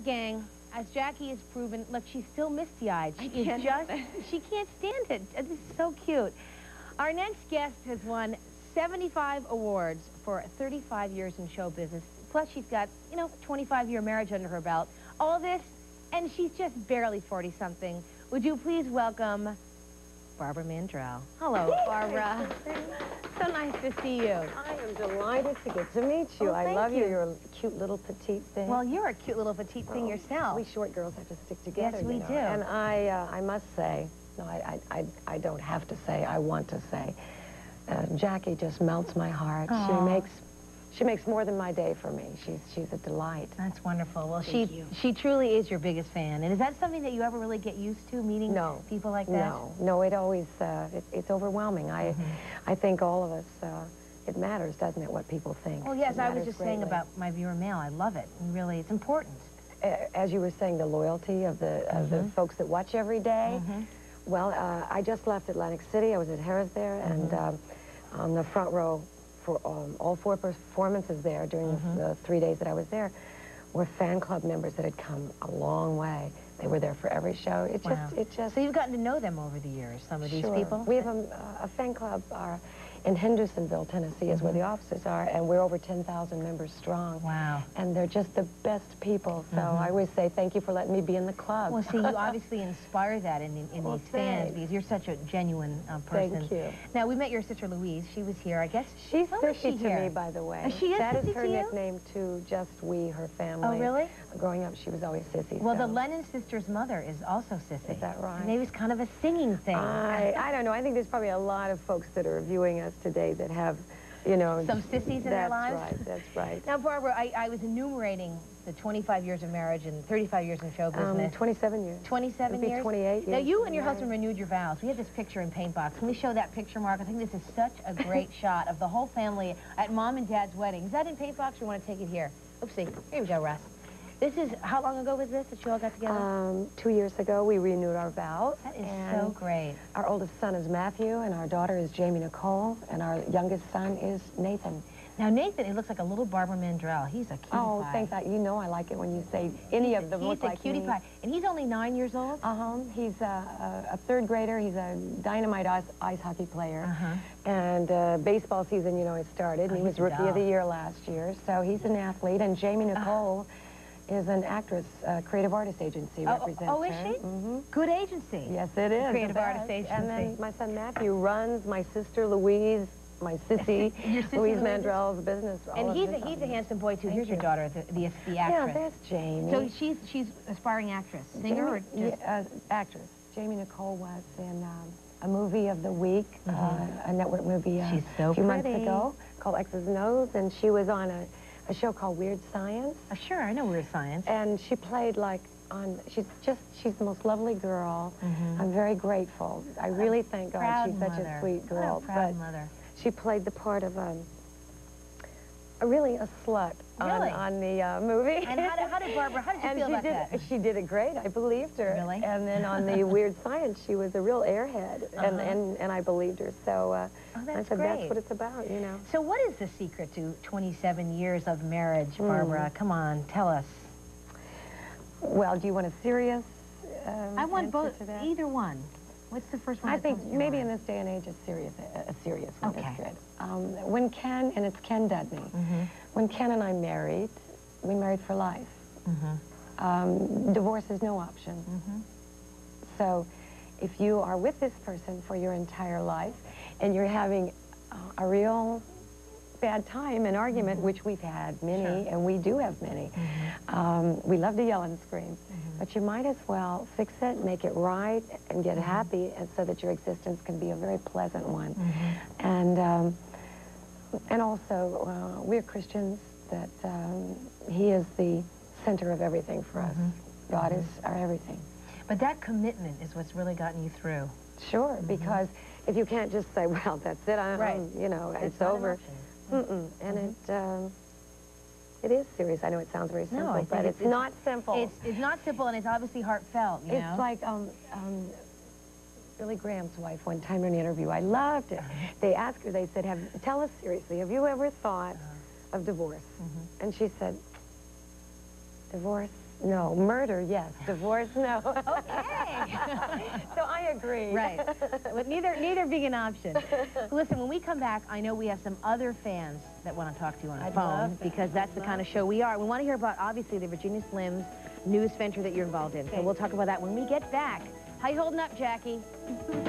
gang, as Jackie has proven, look, she's still misty-eyed. She can't stand it. This is so cute. Our next guest has won 75 awards for 35 years in show business. Plus, she's got, 25-year marriage under her belt. All this, and she's just barely 40-something. Would you please welcome Barbara Mandrell. Hello, Barbara. So nice to see you. I am delighted to get to meet you. Oh, I love you. You're a cute little petite thing. Well, you're a cute little petite thing yourself. We short girls have to stick together. Yes, we do. And I must say, no, I don't have to say, I want to say, Jackie just melts my heart. Aww. She makes more than my day for me. She's a delight. That's wonderful. Well, she truly is your biggest fan. And is that something that you ever really get used to, meeting people like that? No, it always, it's overwhelming. I think all of us, it matters, doesn't it, what people think? Oh, yes, I was just saying about my viewer mail. I love it. And really, it's important. As you were saying, the loyalty of the folks that watch every day. Well, I just left Atlantic City. I was at Harrah's there, and on the front row, for all 4 performances there during the 3 days that I was there were fan club members that had come a long way. They were there for every show. It just. So you've gotten to know them over the years, some of these people? We have a fan club in Hendersonville, Tennessee, is where the offices are, and we're over 10,000 members strong. Wow. And they're just the best people, so I always say thank you for letting me be in the club. Well, see, you obviously inspire that in these fans, because you're such a genuine person. Thank you. Now, we met your sister Louise. She was here, I guess. She's Sissy to me, by the way. She is That Sissy is her to you? nickname to just we, her family. Oh, really? Growing up, she was always Sissy. Well, the Lennon sisters' mother is also Sissy. Is that right? And it was kind of a singing thing. I don't know. I think there's probably a lot of folks that are viewing us today that have, some sissies in their lives? That's right. Now, Barbara, I was enumerating the 25 years of marriage and 35 years in show business. 27 years. 27 years? 28 years. Now, you and your husband renewed your vows. We have this picture in Paint Box. Can we show that picture, Mark? I think this is such a great shot of the whole family at Mom and Dad's wedding. Is that in Paint Box, or you want to take it here? Oopsie. Here we go, Russ. This is, how long ago was this that you all got together? 2 years ago, we renewed our vows. That is so great. Our oldest son is Matthew, and our daughter is Jamie Nicole, and our youngest son is Nathan. Now, Nathan, he looks like a little Barbara Mandrell. He's a cutie pie. Oh, thanks. I like it when you say any of them look like me. He's a cutie pie. And he's only 9 years old? He's a third grader. He's a dynamite ice hockey player. And baseball season, it started. And he was Rookie of the Year last year. So he's an athlete. And Jamie Nicole is an actress, creative artist agency represents her. Oh, is she? Good agency. Yes, it is. Creative artist agency. And then my son Matthew runs my sister Louise, my sissy, Louise Mandrell's business. And he's a handsome boy too. Here's your daughter, the actress. Yeah, there's Jamie. So she's aspiring actress, singer, or just actress. Jamie Nicole was in a movie of the week, a network movie a few months ago called X's and O's, and she was on a show called Weird Science. Sure, I know Weird Science. And she played she's the most lovely girl. I'm very grateful. I really thank God she's such a sweet girl. What a proud mother. She played the part of really a slut on the movie. And how did Barbara, how did you feel about that? She did it great. I believed her. Really? And then on the Weird Science, she was a real airhead, and I believed her. So I said, that's what it's about, So what is the secret to 27 years of marriage, Barbara? Come on, tell us. Well, do you want a serious I want both, either one. What's the first one? I think maybe in this day and age, a serious one is good. When Ken, and it's Ken Dudney, when Ken and I married, we married for life. Divorce is no option. So if you are with this person for your entire life and you're having a real bad time, an argument, which we've had many, and we do have many, we love to yell and scream. But you might as well fix it, make it right, and get happy, and so that your existence can be a very pleasant one. And also, we're Christians, that he is the center of everything for us. God is our everything. But that commitment is what's really gotten you through. Sure, because if you can't just say, well, that's it, it's over. And it is serious. I know it sounds very simple, but it's not simple. It's not simple, and it's obviously heartfelt, you know? It's like Billy Graham's wife one time in an interview. I loved it. They asked her, they said, tell us seriously, have you ever thought of divorce? And she said, divorce? No. Murder, yes. Divorce, no. Okay. So I agree. Right. But neither being an option. Listen, when we come back, I know we have some other fans that want to talk to you on the phone, because that's the kind of show we are. We want to hear about, obviously, the Virginia Slims news venture that you're involved in. So we'll talk about that when we get back. How you holding up, Jackie?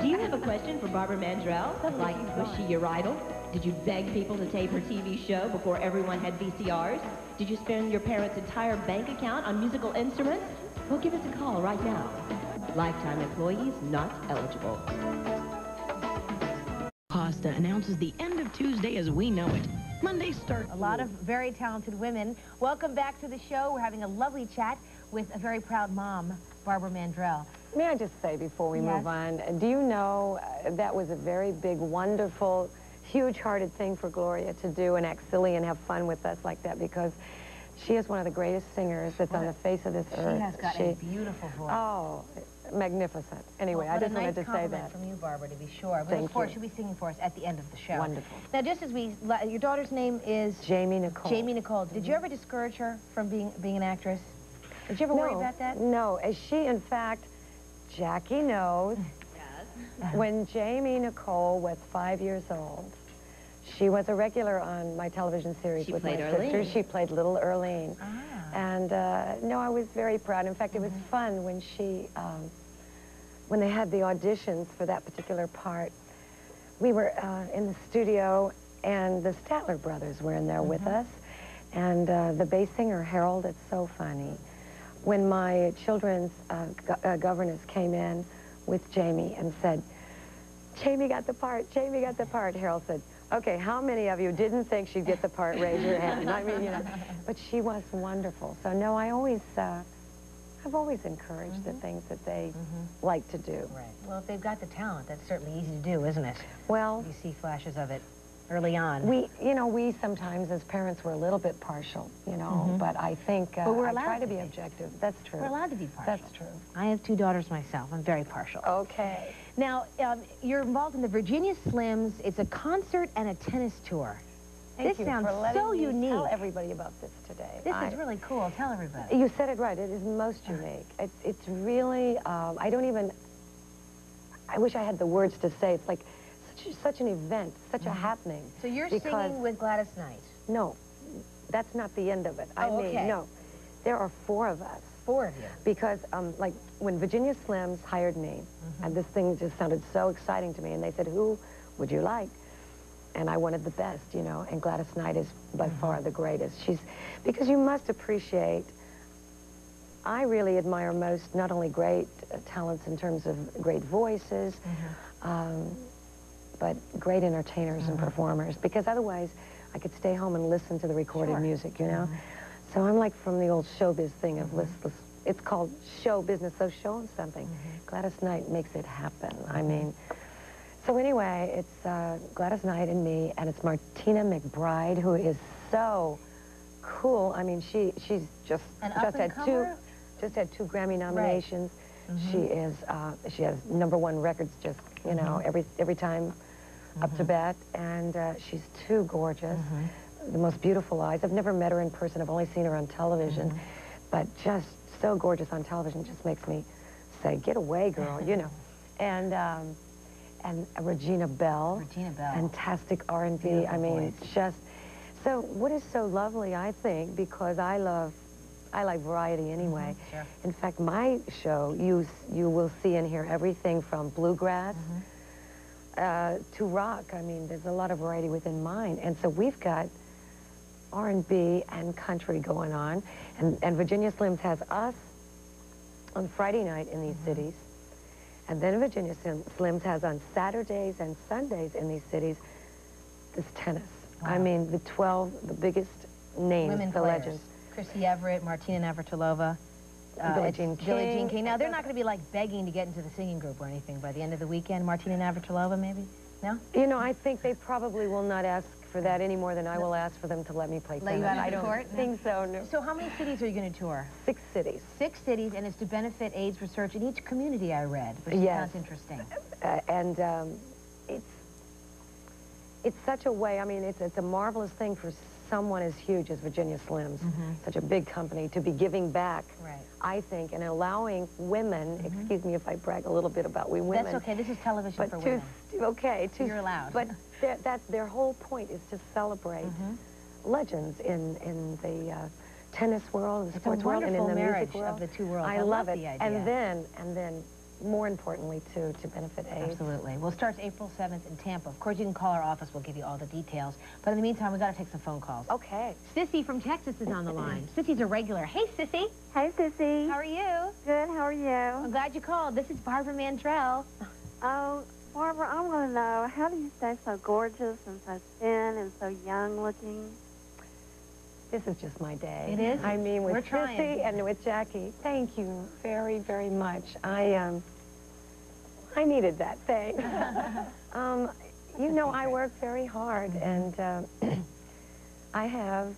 Do you have a question for Barbara Mandrell? Like, was she your idol? Did you beg people to tape her TV show before everyone had VCRs? Did you spend your parents' entire bank account on musical instruments? Well, give us a call right now. Lifetime employees not eligible. Costa announces the end of Tuesday as we know it. Monday start. A lot of very talented women. Welcome back to the show. We're having a lovely chat with a very proud mom, Barbara Mandrell. May I just say before we move on, do you know that was a very big, wonderful, huge-hearted thing for Gloria to do and act silly and have fun with us like that, because she is one of the greatest singers that's on the face of this earth. She has got a beautiful voice. Oh, magnificent. Anyway, I just wanted to say that. From you, Barbara, to be sure. But of course, she'll be singing for us at the end of the show. Wonderful. Now, just as your daughter's name is Jamie Nicole. Jamie Nicole. Did you ever discourage her from being an actress? Did you ever worry about that? No. As she, in fact, Jackie knows. Yes. When Jamie Nicole was 5 years old, she was a regular on my television series with my sister. She played little Earlene. Ah. And no, I was very proud. In fact, it was fun when when they had the auditions for that particular part. We were in the studio, and the Statler brothers were in there with us. And the bass singer, Harold, it's so funny. When my children's governess came in with Jamie and said, Jamie got the part, Jamie got the part, Harold said, okay, how many of you didn't think she'd get the part? Raise your hand. I mean, you know, but she was wonderful. So no, I've always encouraged the things that they like to do. Right. Well, if they've got the talent, that's certainly easy to do, isn't it? Well, you see flashes of it early on. We sometimes as parents were a little bit partial, you know, but I think I try to be objective. That's true. We're allowed to be partial. That's true. I have 2 daughters myself. I'm very partial. Okay. Now, you're involved in the Virginia Slims. It's a concert and a tennis tour. Thank this you sounds for letting so me unique. Tell everybody about this today. This is really cool. Tell everybody. You said it right. It is most unique. It's really, I wish I had the words to say. It's like such an event, such a happening. So you're singing with Gladys Knight? No, that's not the end of it. No, there are 4 of us. 4 of you? Because, like, when Virginia Slims hired me, and this thing just sounded so exciting to me, and they said, who would you like? And I wanted the best, you know, and Gladys Knight is by far the greatest. Because you must appreciate, I really admire most not only great talents in terms of great voices, but great entertainers and performers, because otherwise I could stay home and listen to the recorded music, you know? So I'm like from the old showbiz thing of it's called show business, so show them something. Gladys Knight makes it happen. I mean, so anyway, it's Gladys Knight and me, and it's Martina Mcbride, who is so cool. I mean, she's just had 2 Grammy nominations. She has #1 records, just, you know, every time up to bat, and she's too gorgeous. The most beautiful eyes. I've never met her in person. I've only seen her on television, but just so gorgeous on television just makes me say, get away, girl, you know. And Regina Bell. Fantastic R&B. I mean, just, so what is so lovely, I think, because I like variety anyway. In fact, my show, you will see and hear everything from bluegrass to rock. I mean, there's a lot of variety within mine. And so we've got R&B and country going on. And Virginia Slims has us on Friday night in these cities. And then Virginia Slims has on Saturdays and Sundays in these cities this tennis. I mean, the biggest names, women the players. legends. Chrissy Everett, Martina Navratilova. Billie Jean King. Now, they're not going to be like begging to get into the singing group or anything by the end of the weekend. Martina Navratilova, maybe? No? You know, I think they probably will not ask for that any more than I will ask for them to let me play tennis. Let you out of the court? I don't think so, no. So how many cities are you going to tour? 6 cities. 6 cities, and it's to benefit AIDS research in each community, I read, which sounds interesting. It's such a way, I mean, it's a marvelous thing for someone as huge as Virginia Slims, such a big company, to be giving back, I think, and allowing women, excuse me if I brag a little bit about we women. That's okay, this is television for women. You're allowed. But their whole point is to celebrate legends in the tennis world, the sports world, and in the music world. Of the two worlds. I love it. The idea. And then, more importantly, to benefit AIDS. Absolutely. Well, it starts April 7th in Tampa. Of course, you can call our office. We'll give you all the details. But in the meantime, we've got to take some phone calls. Okay. Sissy from Texas is on the line. Sissy's a regular. Hey, Sissy. Hey, Sissy. How are you? Good. How are you? I'm glad you called. This is Barbara Mandrell. Oh, Barbara, I want to know, how do you stay so gorgeous and so thin and so young looking? This is just my day. It is? I mean, with We're trying. Sissy and with Jackie, thank you very, very much. I needed that thing. You know, I work very hard, and I have,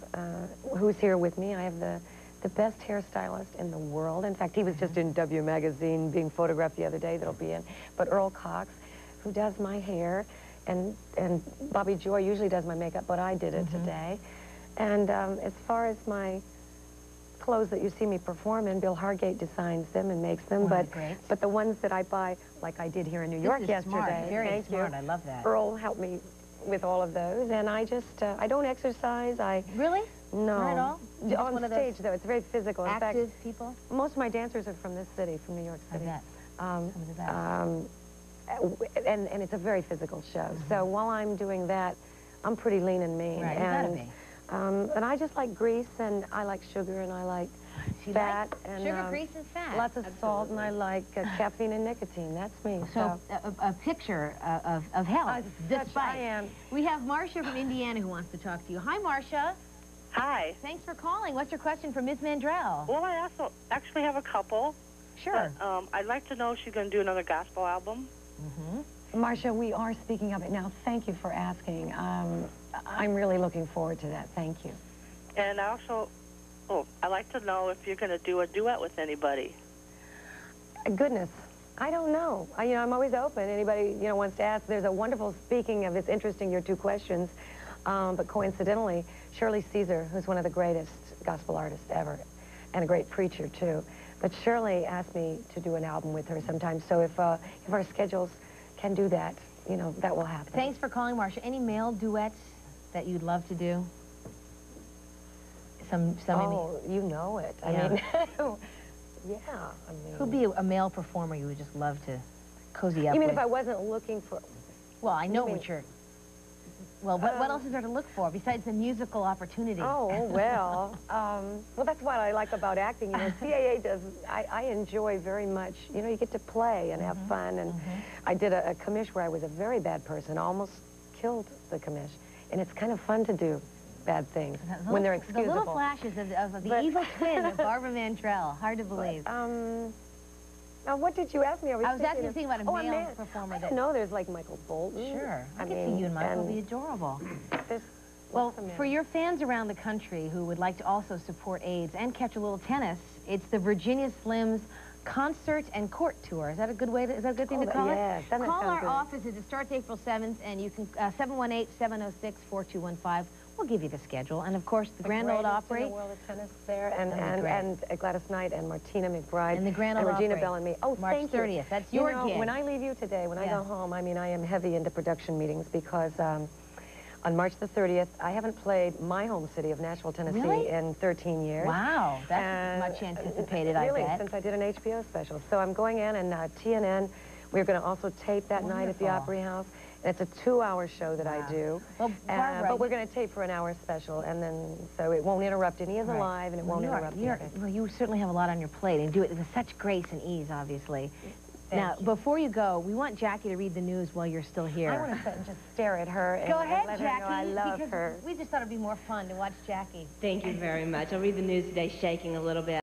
who's here with me, I have the best hairstylist in the world. In fact, he was just in W Magazine being photographed the other day, that'll be in. But Earl Cox, who does my hair, and Bobby Joy usually does my makeup, but I did it today. And as far as my clothes that you see me perform in, Bill Hargate designs them and makes them, but the ones that I buy, like I did here in New York yesterday. Smart. Very smart. You. I love that. Earl helped me with all of those, and I just, I don't exercise. Really? No. Not at all? On stage, though, it's very physical. In Active fact, people? most of my dancers are from this city, from New York City. I bet. Some of the best. And it's a very physical show. So while I'm doing that, I'm pretty lean and mean. Right, you gotta be. And I just like grease, and I like sugar, and I like fat. And, sugar, grease, and fat. Lots of salt, and I like caffeine and nicotine. That's me. So a picture of health, despite. I am. We have Marcia from Indiana who wants to talk to you. Hi, Marcia. Hi. Thanks for calling. What's your question for Ms. Mandrell? Well, I also actually have a couple. Sure. But, I'd like to know if she's going to do another gospel album. Marcia, we are speaking of it now. Thank you for asking. I'm really looking forward to that. Thank you. And I also, I'd like to know if you're going to do a duet with anybody. Goodness, I don't know. I'm always open. Anybody, wants to ask. There's a wonderful, speaking of, it's interesting, your two questions, but coincidentally, Shirley Caesar, who's one of the greatest gospel artists ever, and a great preacher, too. But Shirley asked me to do an album with her sometime, so if our schedules can do that, that will happen. Thanks for calling, Marcia. Any male duets that you'd love to do? You know it. I mean, yeah. Who'd be a male performer you would just love to cozy up You mean with? if I wasn't looking for... Well, I know what you're... Well, what else is there to look for besides the musical opportunity? Oh, well, well, that's what I like about acting. CAA does, I enjoy very much, you get to play and have fun. And I did a commish where I was a very bad person, almost killed the commish. And it's kind of fun to do bad things when they're excusable. The little flashes of the evil twin of Barbara Mandrell. Hard to believe. Now, what did you ask me? I was asking you about a male performer. No, there's like Michael Bolton. Sure. I can see you and Michael would be adorable. Well, for your fans around the country who would like to also support AIDS and catch a little tennis, it's the Virginia Slims Concert and Court Tour. Is that a good way to, is that a good thing to call it? Yes. Call our offices. It starts April 7th, and you can, 718-706-4215. We'll give you the schedule. And, of course, the Grand Ole Opry. In the world of tennis there. And Gladys Knight and Martina Mcbride. And the Grand Ole Regina Opry. Bell and me. Oh, March thank 30th. you. That's your gig. When I leave you today, when I go home, I mean, I am heavy into production meetings because on March the 30th, I haven't played my home city of Nashville, Tennessee in 13 years. Wow. That's much anticipated, I bet. Really, since I did an HBO special. So I'm going in, and TNN, we're going to also tape that night at the Opry House. And it's a 2-hour show that I do. Well, Barbara, but we're going to tape for an hour special, and then, so it won't interrupt any of the live, and it won't interrupt the other. Well, you certainly have a lot on your plate, and do it with such grace and ease, obviously. Now, before you go, we want Jackie to read the news while you're still here. I want to sit and just stare at her and Go ahead, let her Jackie, know I love because her. we just thought it'd be more fun to watch Jackie. Thank you very much. I'll read the news today shaking a little bit.